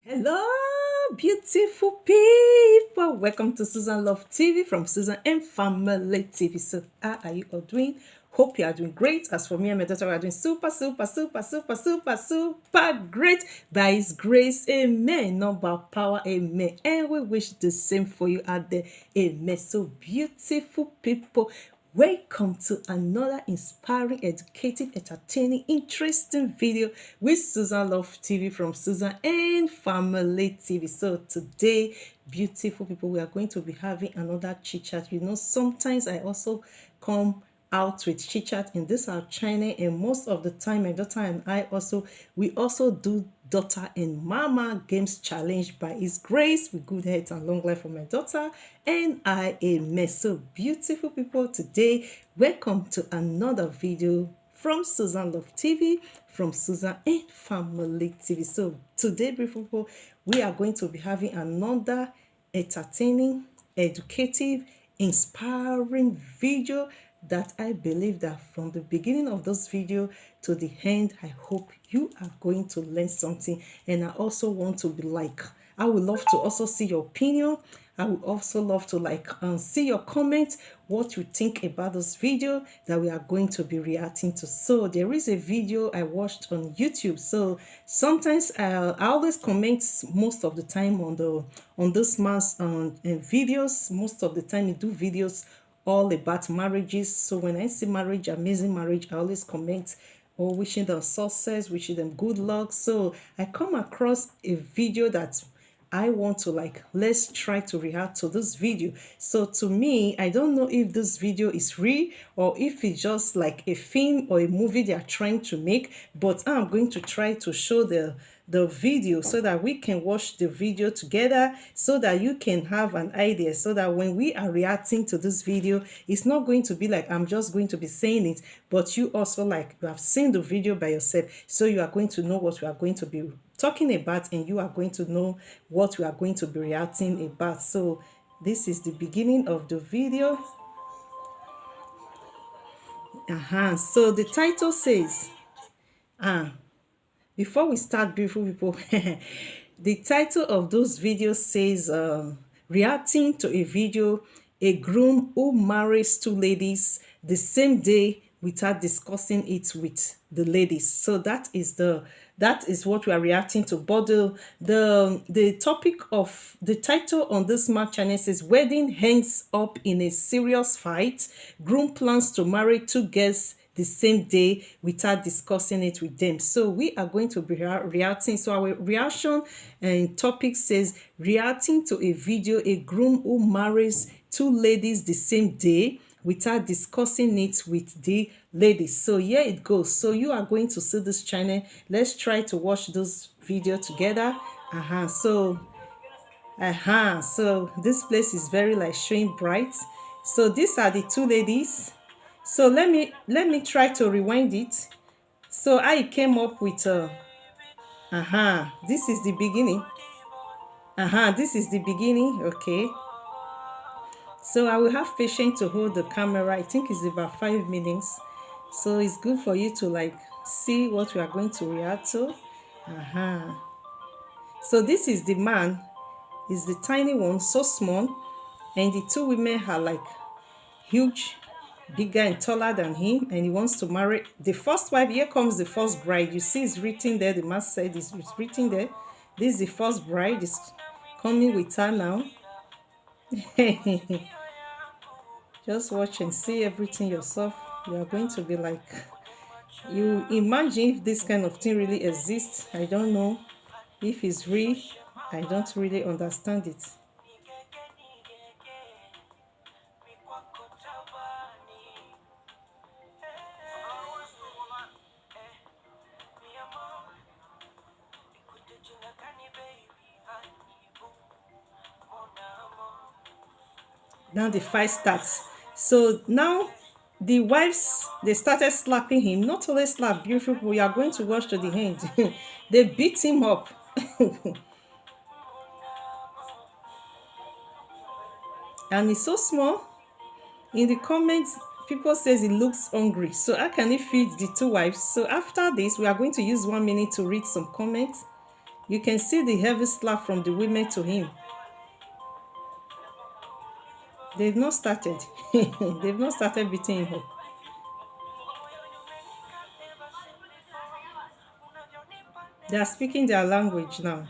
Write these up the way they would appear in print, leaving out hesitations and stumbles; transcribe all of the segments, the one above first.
Hello, beautiful people. Welcome to Susan Love TV from Susan and Family TV. So, how are you all doing? Hope you are doing great. As for me and my daughter, we are doing super great. By His grace, amen. Not by power, amen. And we wish the same for you out there, amen. So, beautiful people, welcome to another inspiring, educative, entertaining, interesting video with Susan Love TV from Susan and Family TV. So today, beautiful people, we are going to be having another chit chat. You know, sometimes I also come out with chit chat in this our channel, and most of the time my daughter and I also do daughter and mama games challenge. By His grace, with good health and long life for my daughter and I, amen. So beautiful people, today welcome to another video from Susan Love TV from Susan and Family TV. So today, beautiful people, we are going to be having another entertaining, educative, inspiring video that I believe that from the beginning of this video to the end, I hope you are going to learn something. And I also want to be like, I would love to also see your opinion. I would also love to see your comments, what you think about this video that we are going to be reacting to. So there is a video I watched on YouTube. So sometimes I always comment most of the time on this man's videos. Most of the time he do videos all about marriages. So when I see marriage, amazing marriage, I always comment or wishing them success, wishing them good luck. So I come across a video that I want to let's try to react to this video. So to me, I don't know if this video is real or if it's just like a film or a movie they are trying to make, but I'm going to try to show the video so that we can watch the video together, so that you can have an idea, so that when we are reacting to this video, it's not going to be like I'm just going to be saying it, but you also you have seen the video by yourself, so you are going to know what we are going to be talking about, and you are going to know what we are going to be reacting about. So this is the beginning of the video. So the title says, before we start, beautiful people, the title of those videos says, reacting to a video, a groom who marries two ladies the same day without discussing it with the ladies. So that is what we are reacting to. But the topic of the title on this Mark channel says, wedding hangs up in a serious fight. Groom plans to marry two girls the same day without discussing it with them. So we are going to be reacting. So our reaction and topic says, reacting to a video, a groom who marries two ladies the same day without discussing it with the ladies. So here it goes. So you are going to see this channel. Let's try to watch this video together. So this place is very showing bright. So these are the two ladies. So let me try to rewind it. So I came up with this is the beginning. This is the beginning. Okay. So I will have patience to hold the camera. I think it's about 5 minutes. So it's good for you to see what we are going to react to. So this is the man. Is the tiny one, so small, and the two women are huge, bigger and taller than him, and he wants to marry the first wife. Here comes the first bride. You see it's written there. The man said it's written there. This is the first bride. Is coming with her now. Just watch and see everything yourself. You are going to be you imagine if this kind of thing really exists. I don't know if it's real. I don't really understand it. Now the fight starts. So now the wives, they started slapping him. Not only slap, beautiful, we are going to watch to the end. They beat him up. And he's so small. In the comments, people says he looks hungry. So how can he feed the two wives? So after this, we are going to use 1 minute to read some comments. You can see the heavy slap from the women to him. They've not started. They've not started beating him up. They are speaking their language now.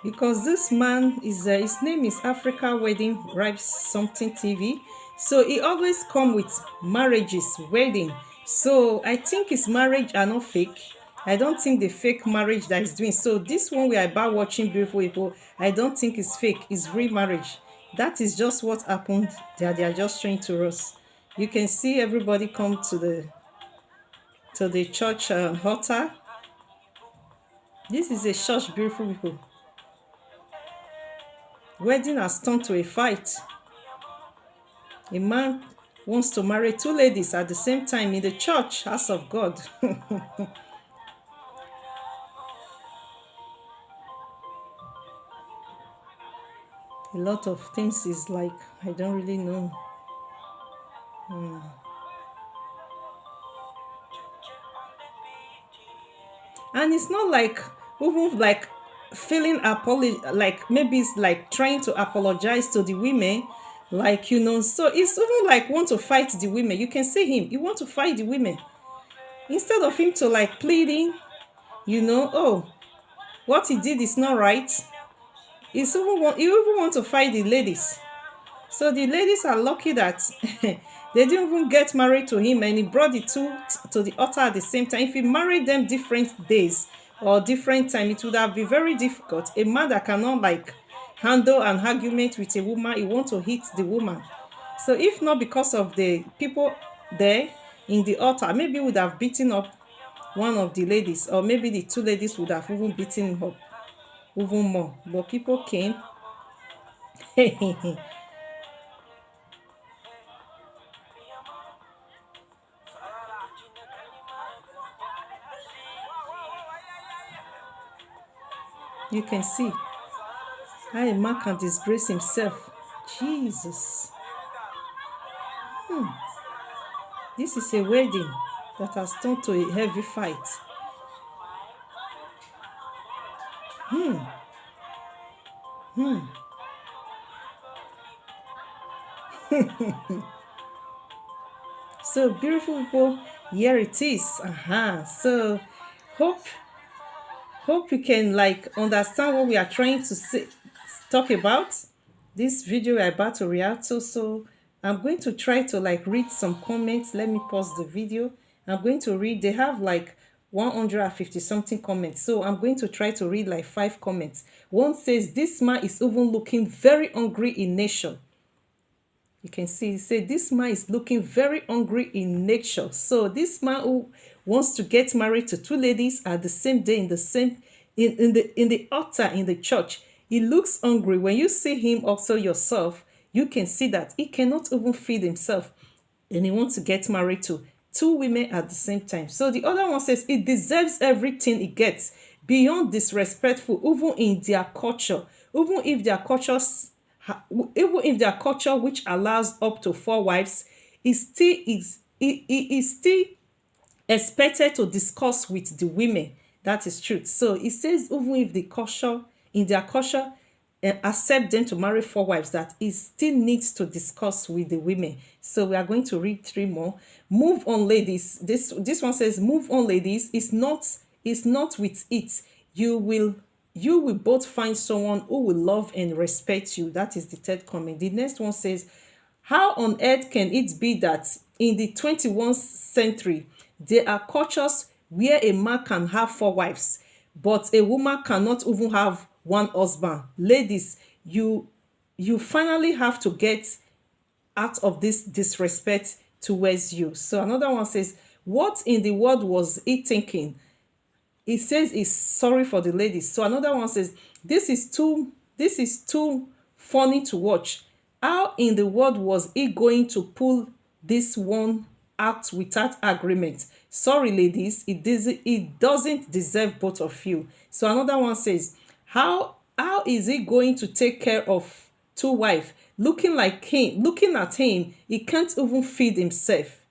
Because this man is his name is Africa Wedding Ripe something TV, so he always come with marriages, wedding. So I think his marriage are not fake. I don't think the fake marriage that he's doing. So this one we are about watching Beautiful People, I don't think it's fake. It's real marriage. That is just what happened. They are just showing to us. You can see everybody come to the church altar. This is a church, Beautiful People. Wedding has turned to a fight. A man wants to marry two ladies at the same time in the church, house of God. A lot of things is like, I don't really know. And it's not like, even like feeling like maybe it's like trying to apologize to the women, like, you know. So it's even like want to fight the women. You can see him, he want to fight the women instead of him to like pleading, you know, oh, what he did is not right. He even want to fight the ladies. So the ladies are lucky that they didn't even get married to him, and he brought the two to the altar at the same time. If he married them different days or different time, it would have been very difficult. A man that cannot like handle an argument with a woman, he want to hit the woman. So if not because of the people there in the altar, maybe he would have beaten up one of the ladies, or maybe the two ladies would have even beaten him up even more. But people came. You can see how a man can disgrace himself. Jesus. This is a wedding that has turned to a heavy fight. So beautiful people, here it is. So hope you can like understand what we are trying to talk about. This video we are about to react to. So I'm going to try to like read some comments. Let me pause the video. I'm going to read. They have like 150 something comments, so I'm going to try to read like 5 comments. One says, this man is even looking very hungry in nature. You can see, he said, this man is looking very hungry in nature. So this man who wants to get married to two ladies at the same day in the altar in the church, he looks hungry. When you see him also yourself, you can see that he cannot even feed himself, and he wants to get married to two women at the same time. So the other one says, it deserves everything it gets, beyond disrespectful, even in their culture, even if their culture which allows up to 4 wives, it is still expected to discuss with the women. That is truth. So it says even if the culture, in their culture, accept them to marry 4 wives, that it still needs to discuss with the women. So we are going to read 3 more. Move on, ladies. This one says, move on, ladies. It's not with it. You will both find someone who will love and respect you. That is the 3rd comment. The next one says, how on earth can it be that in the 21st century there are cultures where a man can have 4 wives, but a woman cannot even have 1 husband? Ladies, you finally have to get out of this disrespect towards you. So another one says, what in the world was he thinking? He says he's sorry for the ladies. So another one says, this is too funny to watch. How in the world was he going to pull this one out without agreement? Sorry, ladies, it doesn't deserve both of you. So another one says, how is he going to take care of two wives? Looking at him, he can't even feed himself.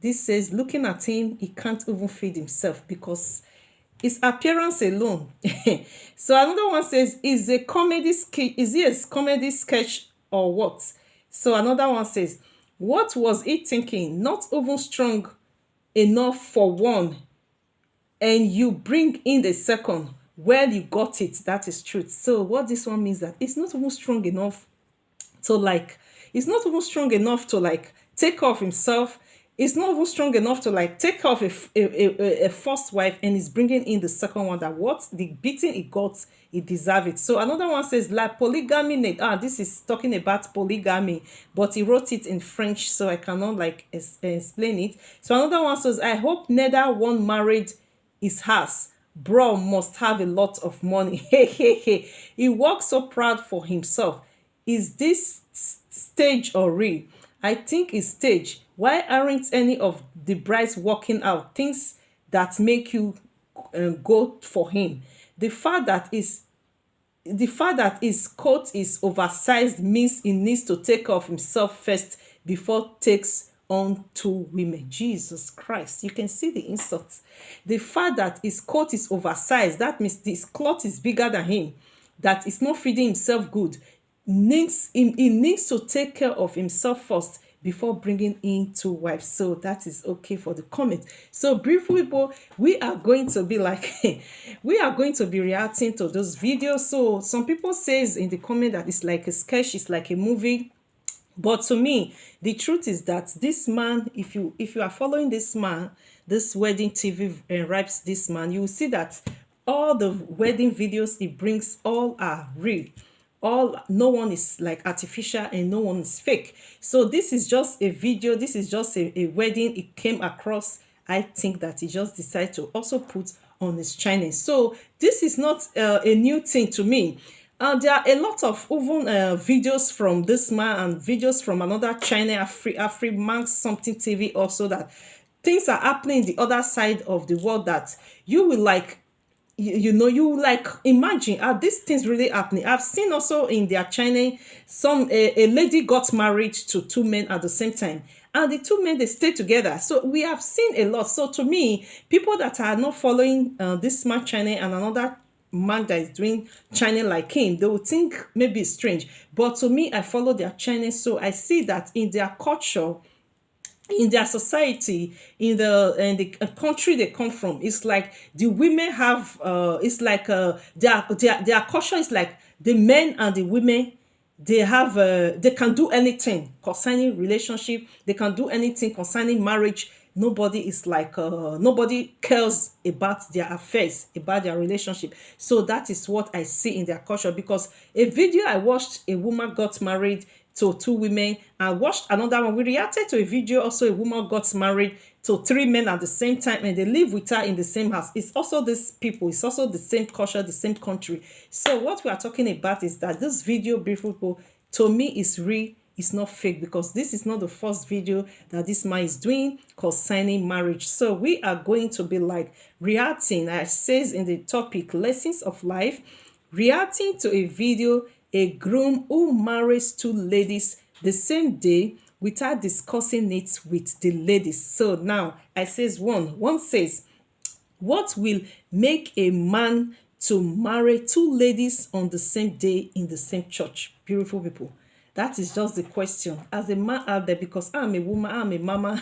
This says, looking at him, he can't even feed himself because his appearance alone. So another one says, is he a comedy sketch or what? So another one says, what was he thinking? Not even strong enough for one, and you bring in the second. Well, you got it. That is truth. So what this one means, that it's not even strong enough to like, he's not even strong enough to like take off himself. He's not even strong enough to like take off a first wife, and he's bringing in the second one. That what the beating he got, he deserve it. So another one says, like polygamy. This is talking about polygamy, but he wrote it in French, so I cannot like explain it. So another one says, I hope neither one married is hers. Bro must have a lot of money. Hey, hey, hey. He works so proud for himself. Is this stage or real? I think it's stage. Why aren't any of the brides working out things that make you go for him? The fact that his coat is oversized means he needs to take off himself first before takes on two women. Jesus Christ, you can see the insults. The fact that his coat is oversized, that means this cloth is bigger than him, that is not feeding himself good. He needs to take care of himself first before bringing in two wives. So that is okay for the comment. So brief people, we are going to be like we are going to be reacting to those videos. So some people says in the comment that it's like a sketch, it's like a movie. But to me, the truth is that this man, if you are following this man, this wedding TV rapes this man, you will see that all the wedding videos he brings all are real. All, no one is like artificial and no one is fake. So this is just a video, this is just a wedding it came across. I think that he just decided to also put on his channel. So this is not a new thing to me. There are a lot of even videos from this man and videos from another channel, Afri something TV also, that things are happening the other side of the world that you will like, you like imagine, are these things really happening? I've seen also in their channel some a lady got married to two men at the same time, and the two men, they stay together. So we have seen a lot. So to me, people that are not following this man channel and another man that is doing channel like him, they will think maybe it's strange. But to me, I follow their channel, so I see that in their culture, in their society, in the country they come from, it's like the women have it's like their culture is like the men and the women, they have they can do anything concerning relationship, they can do anything concerning marriage. Nobody is like nobody cares about their affairs, about their relationship. So that is what I see in their culture. Because a video I watched, a woman got married to two women. I watched another one, we reacted to a video also, a woman got married to three men at the same time, and they live with her in the same house. It's also these people, it's also the same culture, the same country. So what we are talking about is that this video, beautiful people, to me is real, it's not fake, because this is not the first video that this man is doing concerning marriage. So we are going to be like reacting, as says in the topic, lessons of life, reacting to a video, a groom who marries two ladies the same day without discussing it with the ladies. So now I says one says, what will make a man to marry two ladies on the same day in the same church? Beautiful people, that is just the question. As a man out there, because I'm a woman, I'm a mama,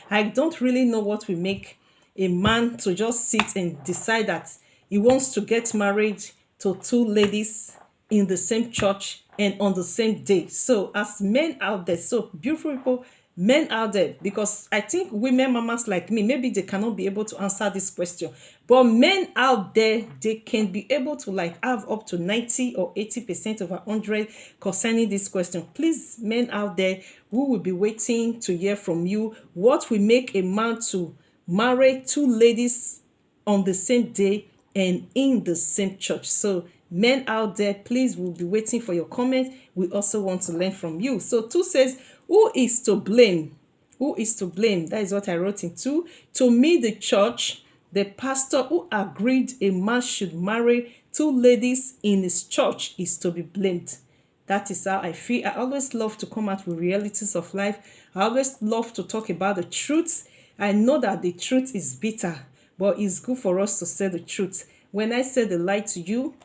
I don't really know what will make a man to just sit and decide that he wants to get married to two ladies in the same church and on the same day. So as men out there, so beautiful people, men out there, because I think women mamas like me, maybe they cannot be able to answer this question, but men out there, they can be able to like have up to 90 or 80% of 100 concerning this question. Please, men out there, we will be waiting to hear from you. What will make a man to marry two ladies on the same day and in the same church? So men out there, please, we'll be waiting for your comment. We also want to learn from you. So two says, who is to blame Who is to blame? That is what I wrote in two. To me, the church, the pastor who agreed a man should marry two ladies in his church is to be blamed. That is how I feel. I always love to come out with realities of life. I always love to talk about the truth. I know that the truth is bitter, but it's good for us to say the truth. When I say the lie to you,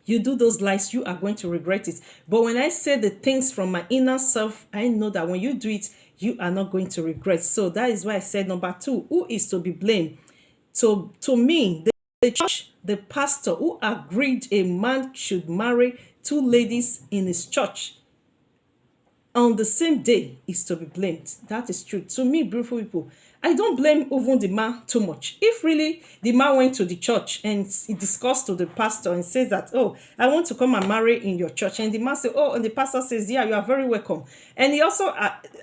you do those lies, you are going to regret it. But when I say the things from my inner self, I know that when you do it, you are not going to regret. So that is why I said number two, who is to be blamed? So to me, the church, the pastor who agreed a man should marry two ladies in his church on the same day is to be blamed. That is true. To me, beautiful people, I don't blame even the man too much. If really the man went to the church and he discussed to the pastor and says that, oh, I want to come and marry in your church. And the man says, oh, and the pastor says, yeah, you are very welcome. And he also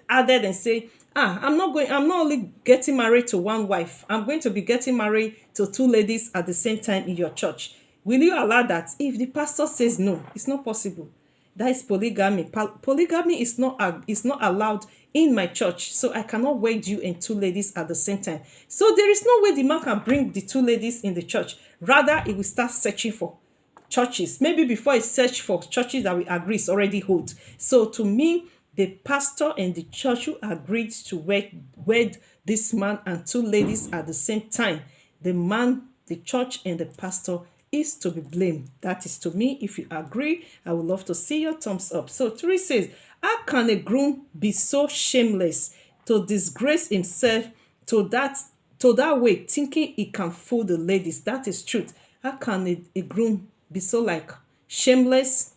added and say, I'm not only getting married to one wife, I'm going to be getting married to two ladies at the same time in your church. Will you allow that? If the pastor says no, it's not possible. That is polygamy. Polygamy is not allowed in my church, so I cannot wed you and two ladies at the same time. So there is no way the man can bring the two ladies in the church. Rather, he will start searching for churches. Maybe before he search for churches that we agree is already hold. So to me, the pastor and the church who agreed to wed this man and two ladies at the same time, the man, the church, and the pastor is to be blamed. That is to me. If you agree, I would love to see your thumbs up. So 3 says, how can a groom be so shameless to disgrace himself to that way, thinking he can fool the ladies? That is truth. How can a groom be so like shameless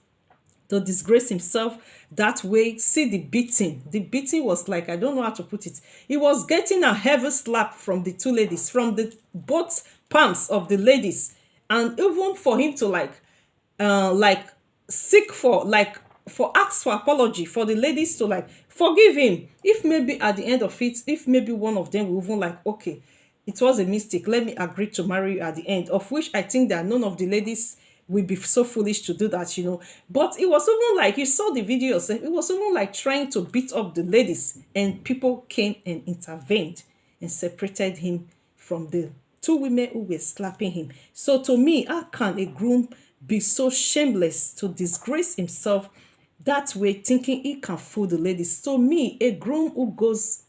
to disgrace himself that way? See the beating. The beating was like, I don't know how to put it. He was getting a heavy slap from the two ladies, from the both palms of the ladies. And even for him to seek for ask for apology, for the ladies to forgive him. If maybe at the end of it, if maybe one of them will even okay, it was a mistake, let me agree to marry you at the end, of which I think that none of the ladies will be so foolish to do that, But it was even you saw the video yourself, it was even trying to beat up the ladies, and people came and intervened and separated him from the two women who were slapping him. So to me, how can a groom be so shameless to disgrace himself that way, thinking he can fool the ladies? To me, a groom who goes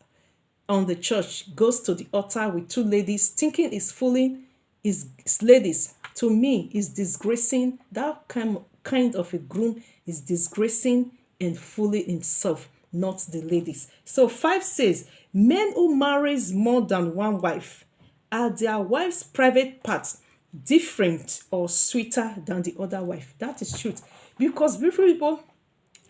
on the church, goes to the altar with two ladies, thinking he's fooling his ladies, to me, is disgracing. That kind of a groom is disgracing and fooling himself, not the ladies. So 5 says, men who marries more than one wife, are their wife's private parts different or sweeter than the other wife? That is truth. Because beautiful people,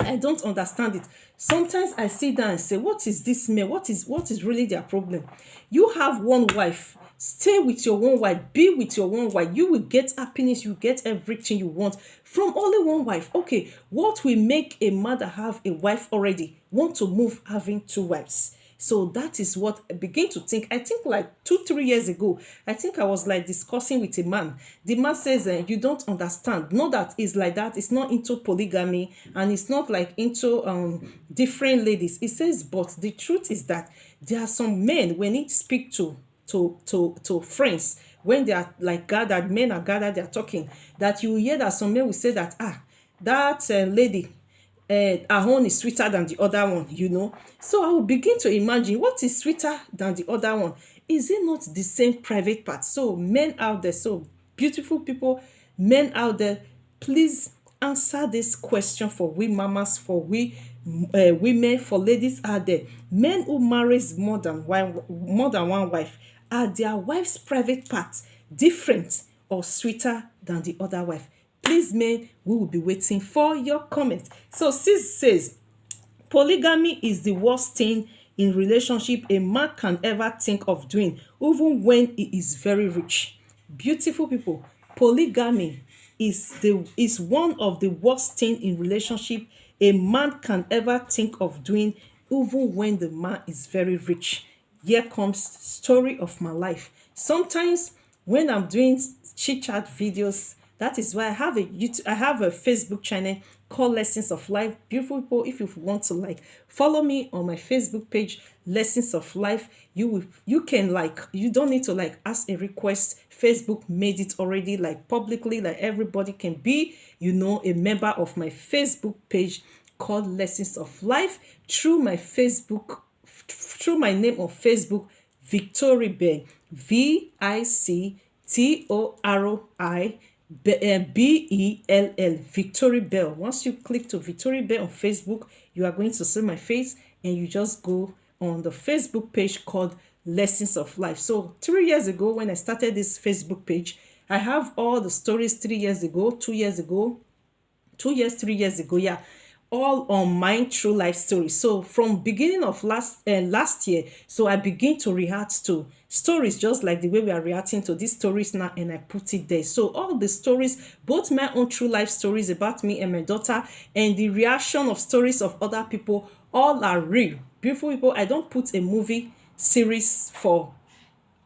I don't understand it. Sometimes I sit down and say, what is this man? What is really their problem? You have one wife. Stay with your one wife. Be with your one wife. You will get happiness. You get everything you want from only one wife. Okay, what will make a man that have a wife already want to move having two wives? So that is what I begin to think. I think 2-3 years ago, I think I was discussing with a man. The man says, you don't understand. Not that it's like that. It's not into polygamy, and it's not into different ladies. He says, but the truth is that there are some men, when he speak to friends, when they are gathered, men are gathered, they are talking, that you hear that some men will say that, that lady, her own is sweeter than the other one, So I will begin to imagine, what is sweeter than the other one? Is it not the same private part? So men out there, so beautiful people, men out there, please answer this question for we mamas, for we women, for ladies out there. Men who marries more than one wife, are their wife's private parts different or sweeter than the other wife? Please, men, we will be waiting for your comment. So 6 says, polygamy is the worst thing in relationship a man can ever think of doing, even when he is very rich. Beautiful people, polygamy is one of the worst thing in relationship a man can ever think of doing, even when the man is very rich. Here comes story of my life. Sometimes when I'm doing chit chat videos, that is why I have a Facebook channel called Lessons of Life. Beautiful people, if you want to like follow me on my Facebook page, Lessons of Life, you can like, you don't need to like ask a request. Facebook made it already like publicly, like everybody can be, a member of my Facebook page called Lessons of Life through my Facebook, through my name on Facebook, Victory Bell, VICTORI Bell, Victory Bell. Once you click to Victory Bell on Facebook, you are going to see my face, and you just go on the Facebook page called Lessons of Life. So 3 years ago, when I started this Facebook page, I have all the stories 3 years ago, 2 years ago, 2 years, 3 years ago, yeah, all on my true life story. So from beginning of last year, so I begin to react to stories just like the way we are reacting to these stories now, and I put it there. So all the stories, both my own true life stories about me and my daughter, and the reaction of stories of other people, all are real. Beautiful people, I don't put a movie series for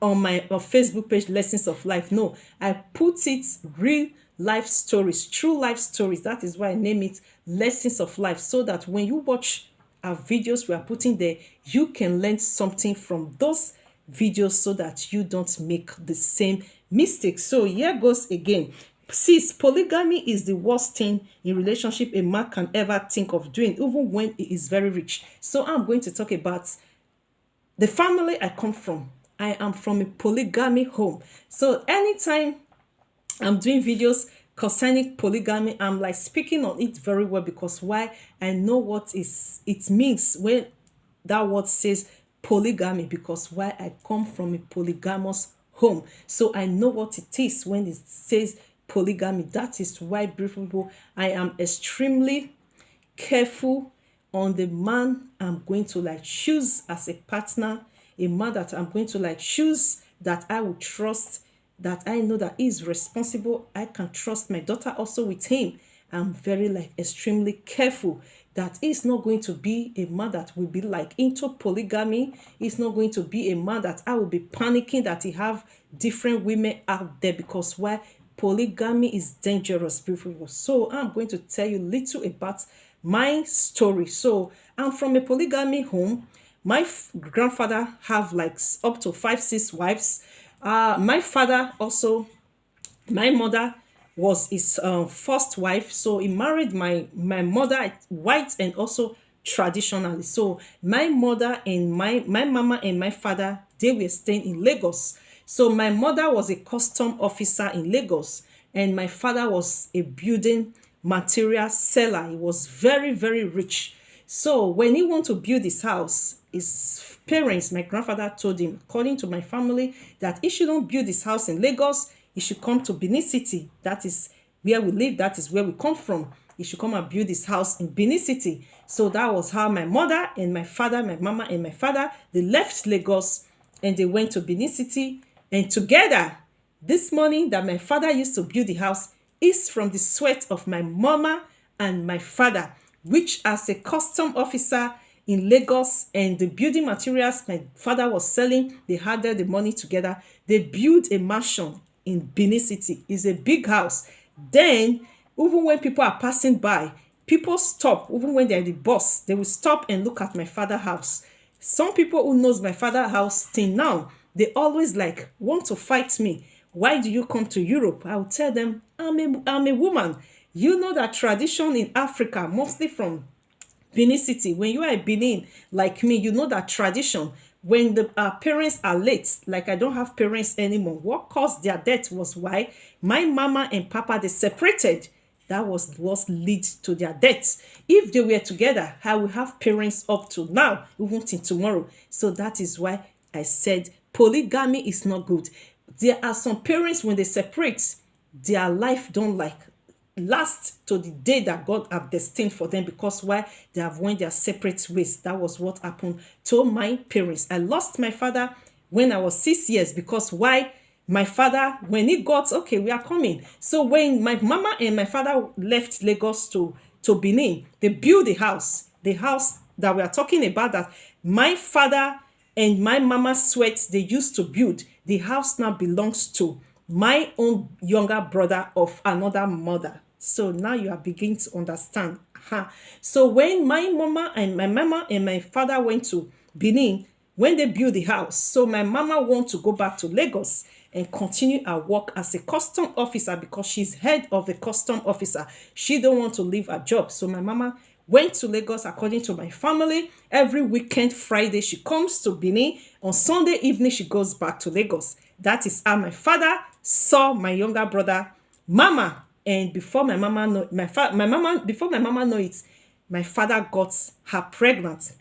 on my Facebook page, Lessons of Life. No, I put it real life stories, true life stories. That is why I name it Lessons of Life, so that when you watch our videos we are putting there, you can learn something from those videos, so that you don't make the same mistakes. So here goes again. Sis, polygamy is the worst thing in relationship a man can ever think of doing, even when he is very rich. So I'm going to talk about the family I come from. I am from a polygamy home. So anytime I'm doing videos concerning polygamy, I'm like speaking on it very well, because why? I know what it means when that word says polygamy, because why? I come from a polygamous home. So I know what it is when it says polygamy. That is why, beautiful people, I am extremely careful on the man I'm going to like choose as a partner, a man that I'm going to like choose, that I will trust, that I know that he is responsible. I can trust my daughter also with him. I'm very like extremely careful that he's not going to be a man that will be like into polygamy. He's not going to be a man that I will be panicking that he have different women out there, because why? Polygamy is dangerous, beautiful. So I'm going to tell you little about my story. So I'm from a polygamy home. My grandfather have like up to 5-6 wives. My father also, my mother was his first wife. So he married my mother white and also traditionally. So my mother and my mama and my father, they were staying in Lagos. So my mother was a custom officer in Lagos, and my father was a building material seller. He was very, very rich. So when he wanted to build his house, his parents, my grandfather told him, according to my family, that he shouldn't build his house in Lagos. He should come to Benin City. That is where we live. That is where we come from. He should come and build his house in Benin City. So that was how my mother and my father, my mama and my father, they left Lagos and they went to Benin City. And together, this money that my father used to build the house is from the sweat of my mama and my father, which as a custom officer in Lagos, and the building materials my father was selling, they had the money together. They built a mansion in Benin City. It's a big house. Then, even when people are passing by, people stop. Even when they're the bus, they will stop and look at my father's house. Some people who knows my father's house till now, they always like want to fight me. Why do you come to Europe? I will tell them, I'm a woman. You know that tradition in Africa, mostly from Benin City, when you are in Benin, like me, you know that tradition. When the parents are late, like I don't have parents anymore, what caused their death was why my mama and papa, they separated. That was what lead to their deaths. If they were together, I will have parents up to now, even till tomorrow. So that is why I said polygamy is not good. There are some parents, when they separate, their life don't like last to the day that God have destined for them, because why? They have went their separate ways. That was what happened to my parents. I lost my father when I was 6 years, because why? My father, when he got, okay, we are coming. So when my mama and my father left Lagos to Benin, they built the house that we are talking about, that my father and my mama sweat they used to build. The house now belongs to my own younger brother of another mother. So now you are beginning to understand. So when my mama and my father went to Benin, when they built the house, so my mama want to go back to Lagos and continue her work as a custom officer because she's head of the custom officer. She don't want to leave her job. So my mama went to Lagos according to my family. Every weekend, Friday, she comes to Benin. On Sunday evening, she goes back to Lagos. That is how my father saw my younger brother, Mama. And before my mama know before my mama know it, my father got her pregnant.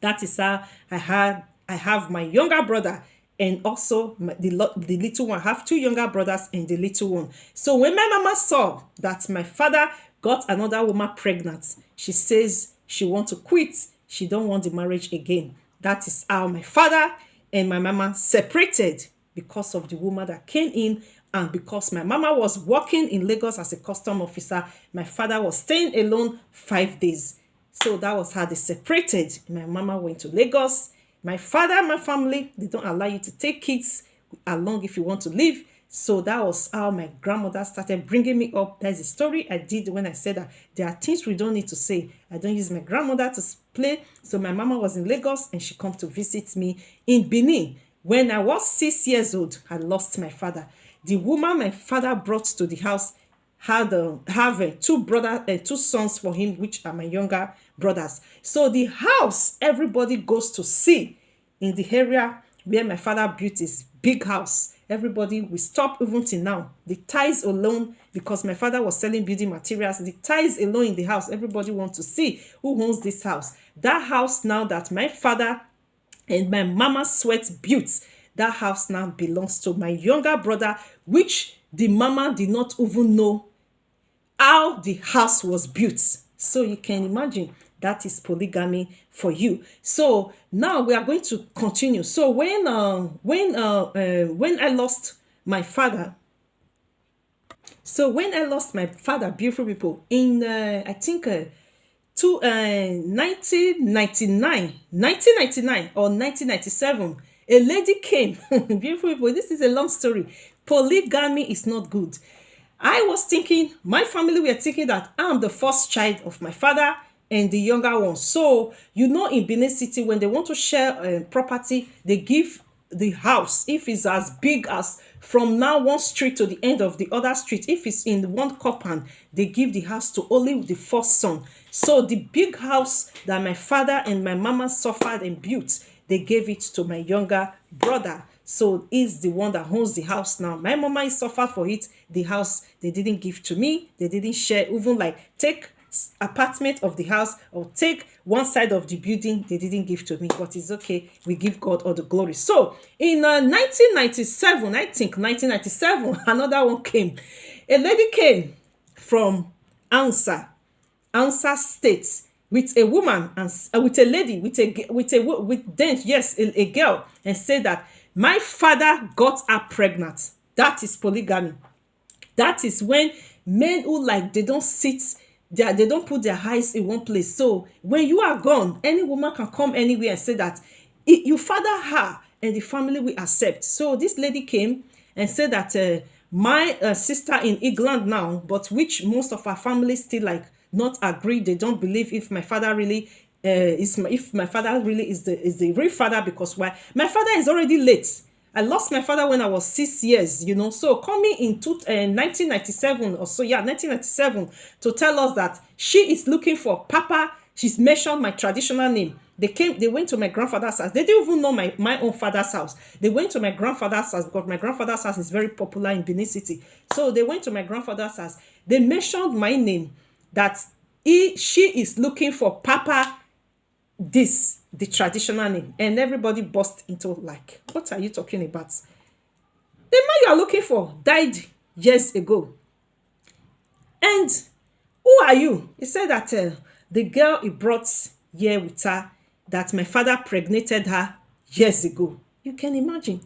That is how I have my younger brother, and also the little one. I have two younger brothers and the little one. So when my mama saw that my father got another woman pregnant, she says she want to quit. She don't want the marriage again. That is how my father and my mama separated, because of the woman that came in, and because my mama was working in Lagos as a custom officer. My father was staying alone 5 days. So that was how they separated. My mama went to Lagos. My father and my family, they don't allow you to take kids along if you want to live. So that was how my grandmother started bringing me up. There's a story I did when I said that there are things we don't need to say. I don't use my grandmother to play. So my mama was in Lagos and she come to visit me in Benin. When I was 6 years old, I lost my father. The woman my father brought to the house have two sons for him, which are my younger brothers. So the house everybody goes to see in the area where my father built his big house. Everybody will stop even till now. The ties alone, because my father was selling building materials, the ties alone in the house, everybody wants to see who owns this house. That house now that my father and my mama sweat built, that house now belongs to my younger brother, which the mama did not even know how the house was built. So you can imagine that is polygamy for you. So now we are going to continue. So when I lost my father, beautiful people, in I think 1999 or 1997, a lady came. Beautiful people, this is a long story. Polygamy is not good. I was thinking, my family were thinking that I'm the first child of my father and the younger one. So, in Benin City, when they want to share property, they give the house, if it's as big as from now one street to the end of the other street, if it's in one compound, they give the house to only the first son. So the big house that my father and my mama suffered and built, they gave it to my younger brother. So he's the one that owns the house now. My mama is suffered for it. The house, they didn't give to me. They didn't share, even like take apartment of the house or take one side of the building. They didn't give to me, but it's okay. We give God all the glory. So in 1997, I think 1997, another one came. A lady came from Ansa State with a woman and with a lady a girl, and said that my father got her pregnant. That is polygamy. That is when men who they don't sit, they don't put their eyes in one place. So when you are gone, any woman can come anywhere and say that you father her and the family will accept. So this lady came and said that my sister in England now, but which most of our family still not agree. They don't believe if my father really is the real father, because why? My father is already late. I lost my father when I was 6 years, So coming in 1997 or so, 1997, to tell us that she is looking for Papa. She's mentioned my traditional name. They went to my grandfather's house. They didn't even know my own father's house. They went to my grandfather's house because my grandfather's house is very popular in Benin City. So they went to my grandfather's house. They mentioned my name, that she is looking for Papa, the traditional name, and everybody burst into what are you talking about? The man you are looking for died years ago. And who are you? He said that the girl he brought here with her, that my father pregnated her years ago. You can imagine.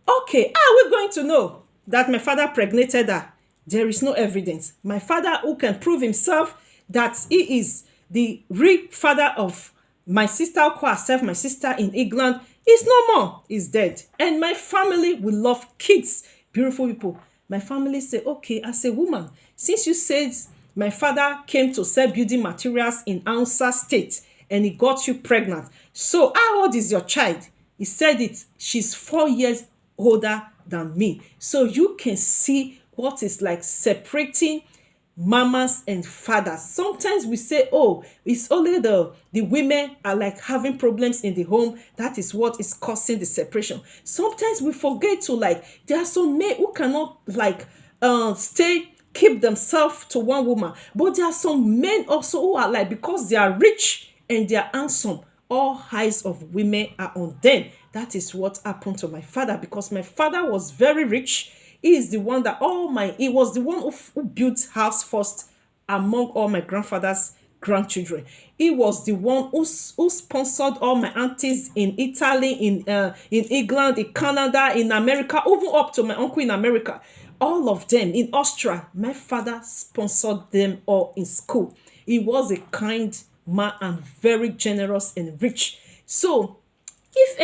Okay, how are we going to know that my father pregnated her? There is no evidence. My father, who can prove himself that he is the real father of my sister, who called herself my sister in England, is no more. Is dead. And my family will love kids. Beautiful people. My family say, okay, as a woman, since you said my father came to sell building materials in Ansa State and he got you pregnant, so how old is your child? He said it, she's 4 years older than me. So you can see what is like separating mamas and fathers. Sometimes we say, oh, it's only the women are like having problems in the home, that is what is causing the separation. Sometimes we forget to, like, there are some men who cannot like stay keep themselves to one woman, but there are some men also who are like, because they are rich and they are handsome, all eyes of women are on them. That is what happened to my father, because my father was very rich. He is the one that he was the one who built house first among all my grandfather's grandchildren. He was the one who sponsored all my aunties in Italy, in England, in Canada, in America, even up to my uncle in America. All of them in Austria. My father sponsored them all in school. He was a kind man and very generous and rich. So if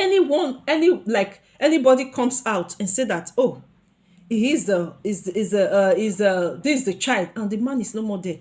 anybody comes out and say that, oh, he is this is the child, and the man is no more there,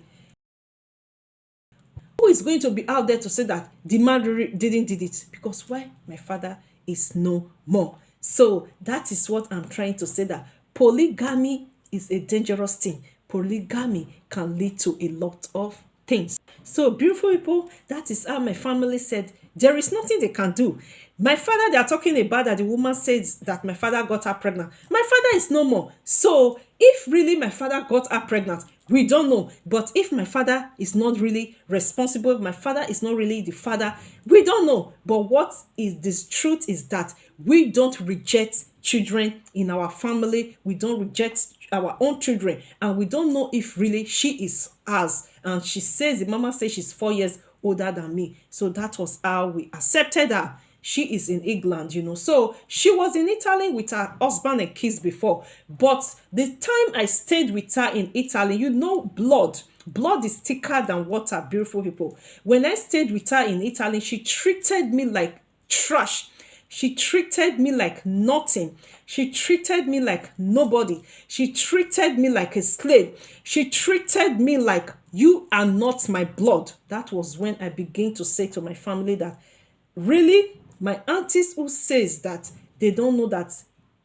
who is going to be out there to say that the man really didn't did it? Because why? My father is no more. So that is what I'm trying to say, that polygamy is a dangerous thing. Polygamy can lead to a lot of things. So beautiful people, that is how my family said there is nothing they can do. My father, they are talking about that the woman says that my father got her pregnant. My father is no more. So if really my father got her pregnant, we don't know. But if my father is not really responsible, if my father is not really the father, we don't know. But what is this truth is that we don't reject children in our family. We don't reject our own children. And we don't know if really she is ours. And she says, the mama says she's 4 years older than me. So that was how we accepted her. She is in England, So she was in Italy with her husband and kids before. But the time I stayed with her in Italy, blood is thicker than water, beautiful people. When I stayed with her in Italy, she treated me like trash. She treated me like nothing. She treated me like nobody. She treated me like a slave. She treated me like, you are not my blood. That was when I began to say to my family that, really, my aunties who says that they don't know that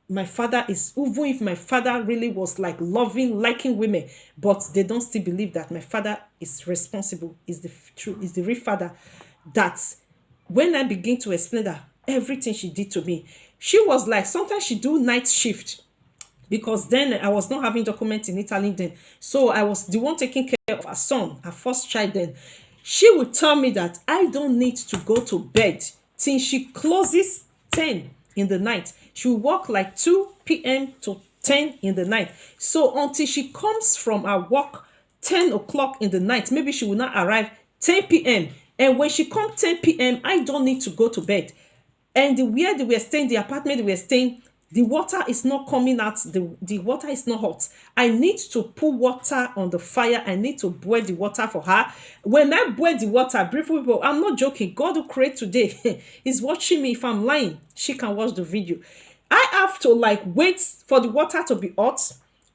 my father is, even if my father really was like liking women, but they don't still believe that my father is responsible, is the true, is the real father. That when I begin to explain that everything she did to me, she was like, sometimes she do night shift, because then I was not having documents in Italy then. So I was the one taking care of her son, her first child then. She would tell me that I don't need to go to bed till she closes 10 in the night. She will work like 2 p.m. to 10 in the night. So until she comes from her work 10 o'clock in the night, maybe she will not arrive 10 p.m. And when she comes 10 p.m., I don't need to go to bed. And where they were staying, the apartment they were staying, the water is not coming out. The water is not hot. I need to put water on the fire. I need to boil the water for her. When I boil the water, beautiful people, I'm not joking. God who created today is watching me. If I'm lying, she can watch the video. I have to like wait for the water to be hot.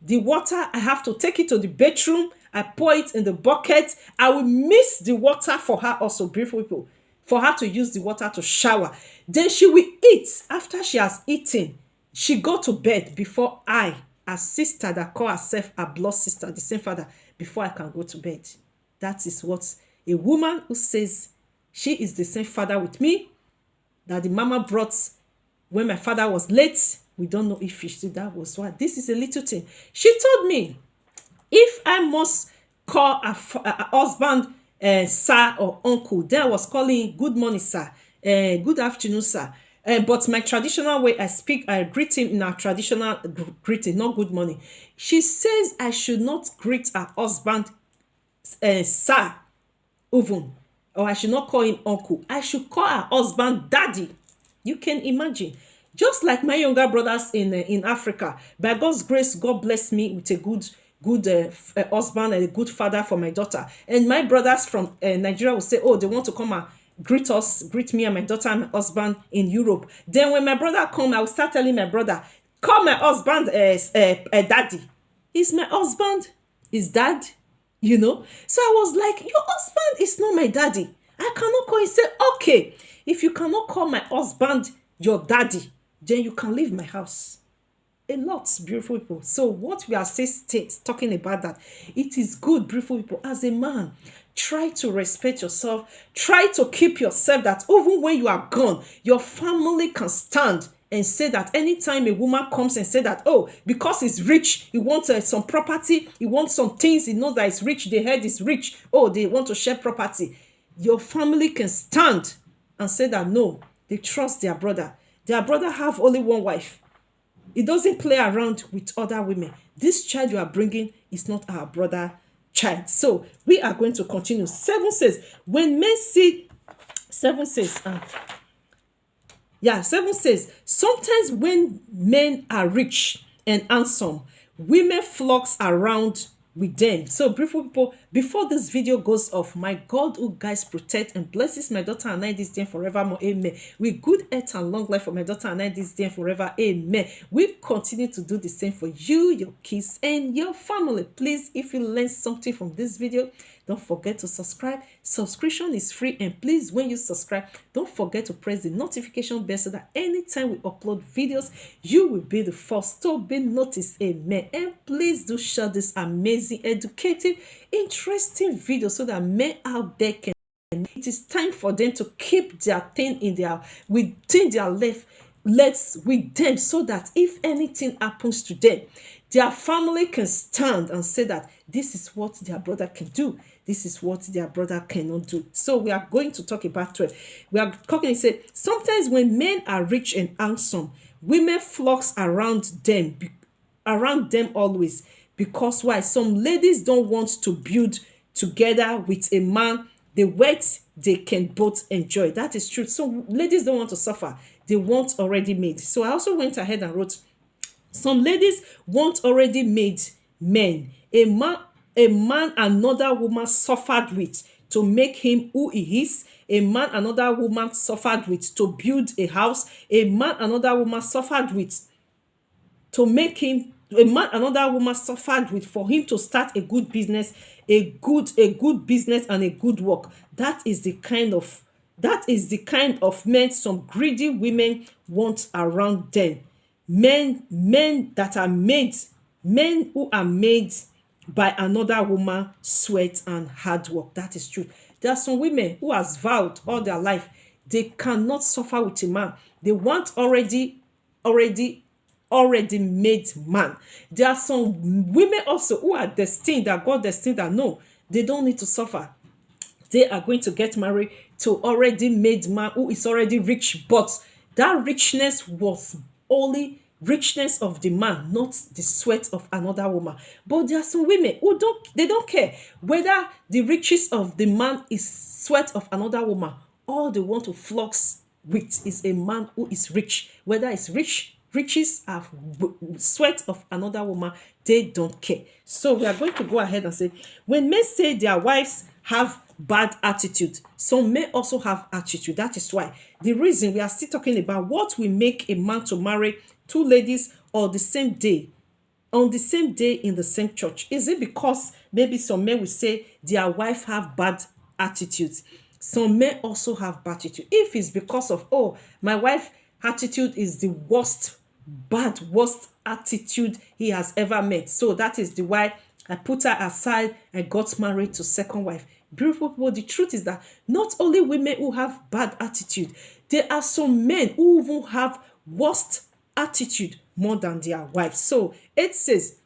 The water, I have to take it to the bedroom. I pour it in the bucket. I will mix the water for her also, beautiful people, for her to use the water to shower. Then she will eat. After she has eaten, she go to bed before I, a sister that call herself a blood sister, the same father, before I can go to bed. That is what a woman who says she is the same father with me, that the mama brought when my father was late. We don't know if she did that was what. This is a little thing. She told me, if I must call a husband sir or uncle, then I was calling good morning, sir, good afternoon, sir. But my traditional way I speak, I greet him in our traditional greeting, not good morning. She says I should not greet her husband sir, even, or I should not call him uncle. I should call her husband daddy. You can imagine. Just like my younger brothers in Africa, by God's grace, God bless me with a good husband and a good father for my daughter. And my brothers from Nigeria will say, oh, they want to come and greet me and my daughter and my husband in Europe. Then when my brother come, I will start telling my brother, call my husband daddy. Is my husband his dad? You know? So I was like, your husband is not my daddy. I cannot call. He said, okay, if you cannot call my husband your daddy, then you can leave my house. A lot, beautiful people. So what we are talking about, that it is good, beautiful people, as a man, try to respect yourself, try to keep yourself, that even when you are gone, your family can stand and say that anytime a woman comes and say that, oh, because he's rich, he wants some property, he wants some things, he knows that he's rich, the head is rich, oh, they want to share property, your family can stand and say that no, they trust their brother have only one wife. He doesn't play around with other women. This child you are bringing is not our brother child. So we are going to continue. 7 says, when men see, 7 says, 7 says, sometimes when men are rich and handsome, women flocks around with them. So, beautiful people, before this video goes off, my God who guides, protect, and blesses my daughter and I this day and forevermore. Amen. With good health and long life for my daughter and I this day and forever. Amen. We continue to do the same for you, your kids, and your family. Please, if you learned something from this video, don't forget to subscribe. Subscription is free, and please, when you subscribe, don't forget to press the notification bell so that anytime we upload videos, you will be the first to be noticed. Amen. And please do share this amazing, educative, interesting video so that men out there can. It is time for them to keep their thing in within their legs with them, so that if anything happens to them, their family can stand and say that this is what their brother can do. This is what their brother cannot do. So we are going to talk about 12. We are talking and say, sometimes when men are rich and handsome, women flocks around them always. Because why? Some ladies don't want to build together with a man the wealth they can both enjoy. That is true. So ladies don't want to suffer. They want already made. So I also went ahead and wrote, some ladies want already made men. A man another woman suffered with to make him who he is. A man another woman suffered with to build a house. A man another woman suffered with to make him, a man another woman suffered with for him to start a good business, a good business and a good work. That is the kind of men some greedy women want around them. Men that are made, men who are made by another woman, sweat and hard work. That is true. There are some women who has vowed all their life they cannot suffer with a man. They want already made man. There are some women also who are destined, that God destined, that no, they don't need to suffer. They are going to get married to already made man who is already rich, but that richness was only richness of the man, not the sweat of another woman. But there are some women who don't care whether the riches of the man is sweat of another woman. All they want to flocks with is a man who is rich, whether it's riches are sweat of another woman, they don't care. So we are going to go ahead and say, when men say their wives have bad attitude, some men also have attitude. That is why the reason we are still talking about what will make a man to marry two ladies on the same day in the same church. Is it because maybe some men will say their wife have bad attitudes? Some men also have bad attitude. If it's because of, oh, my wife attitude is the worst attitude he has ever met, so that is the why I put her aside and got married to second wife. Beautiful people, the truth is that not only women who have bad attitude, there are some men who even have worst attitude more than their wives. So it says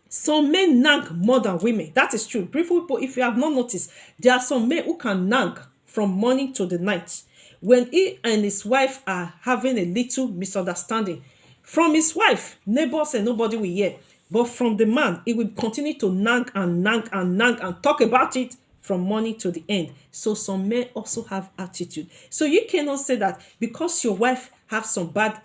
some men nag more than women. That is true. Beautiful people, if you have not noticed, there are some men who can nag from morning to the night. When he and his wife are having a little misunderstanding, from his wife, neighbors and nobody will hear. But from the man, he will continue to nag and talk about it from morning to the end. So some men also have attitude. So you cannot say that because your wife have some bad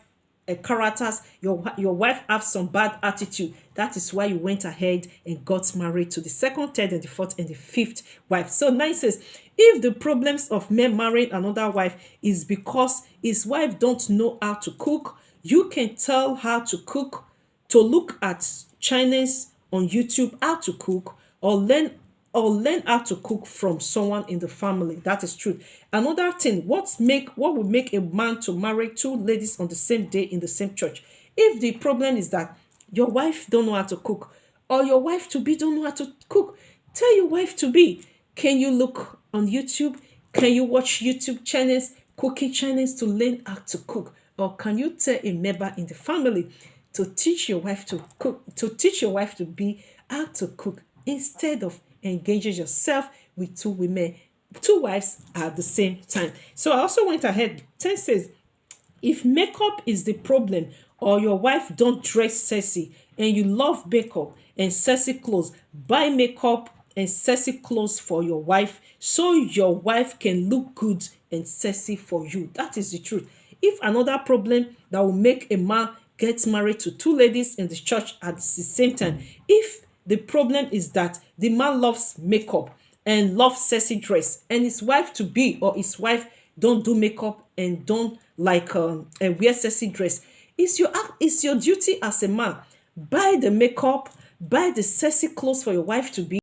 characters, your wife have some bad attitude, that is why you went ahead and got married to the second, third, and the fourth, and the fifth wife. So 9 says, if the problems of men marrying another wife is because his wife don't know how to cook, you can tell her to cook, to look at Chinese on YouTube how to cook, or learn how to cook from someone in the family. That is true. Another thing, what would make a man to marry two ladies on the same day in the same church? If the problem is that your wife don't know how to cook, or your wife to be don't know how to cook, tell your wife to be, can you look on YouTube? Can you watch YouTube channels, cooking channels to learn how to cook? Or can you tell a member in the family to teach your wife to cook, to teach your wife to be how to cook, instead of engaging yourself with two women, two wives at the same time? So I also went ahead. 10 says, if makeup is the problem, or your wife don't dress sexy and you love makeup and sexy clothes, buy makeup and sexy clothes for your wife so your wife can look good and sexy for you. That is the truth. If another problem that will make a man get married to two ladies in the church at the same time, if the problem is that the man loves makeup and loves sexy dress, and his wife to be or his wife don't do makeup and don't wear sexy dress, it's your duty as a man, buy the makeup, buy the sexy clothes for your wife to be